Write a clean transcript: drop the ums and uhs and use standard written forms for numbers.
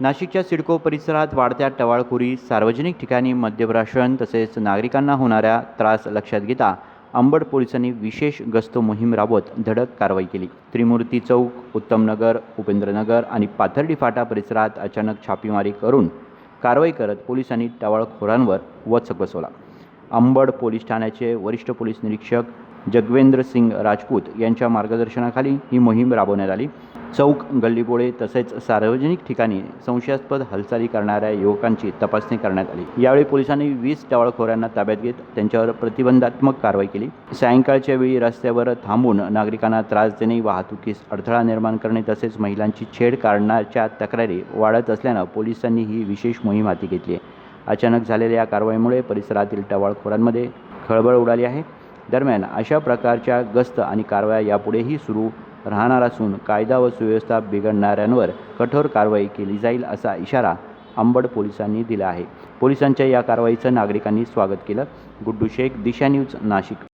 नाशिकच्या सिडको परिसरात वाढत्या टवाळखोरी, सार्वजनिक ठिकाणी मद्यप्राशन तसेच नागरिकांना होणाऱ्या त्रास लक्षात घेता अंबड पोलिसांनी विशेष गस्त मोहीम राबवत धडक कारवाई केली। त्रिमूर्ती चौक, उत्तमनगर, उपेंद्रनगर आणि पाथर्डी फाटा परिसरात अचानक छापेमारी करून कारवाई करत पोलिसांनी टवाळखोरांवर वचक बसवला। अंबड पोलीस ठाण्याचे वरिष्ठ पोलीस निरीक्षक जगवेंद्र सिंग राजपूत यांच्या मार्गदर्शनाखाली ही मोहीम राबवण्यात आली। चौक, गल्लीबोळे तसेच सार्वजनिक ठिकाणी संशयास्पद हालचाली करणाऱ्या युवकांची तपासणी करण्यात आली। यावेळी पोलिसांनी 20 टवाळखोरांना ताब्यात घेत त्यांच्यावर प्रतिबंधात्मक कारवाई केली। सायंकाळच्या वेळी रस्त्यावर थांबून नागरिकांना त्रास देणे, वाहतुकीस अडथळा निर्माण करणे तसेच महिलांची छेड काढण्याच्या तक्रारी वाढत असल्याने पोलिसांनी ही विशेष मोहीम हाती घेतली आहे। अचानक झालेल्या या कारवाईमुळे परिसरातील टवाळखोरांमध्ये खळबळ उडाली आहे। दरम्यान अशा प्रकारच्या गस्त आणि कारवाया यापुढेही सुरू राहणार असून कायदा व सुव्यवस्था बिघडणाऱ्यांवर कठोर कारवाई केली जाईल असा इशारा अंबड पोलिसांनी दिला आहे। पोलिसांच्या या कारवाईचं नागरिकांनी स्वागत केलं। गुड्डू शेख, दिशा न्यूज, नाशिक।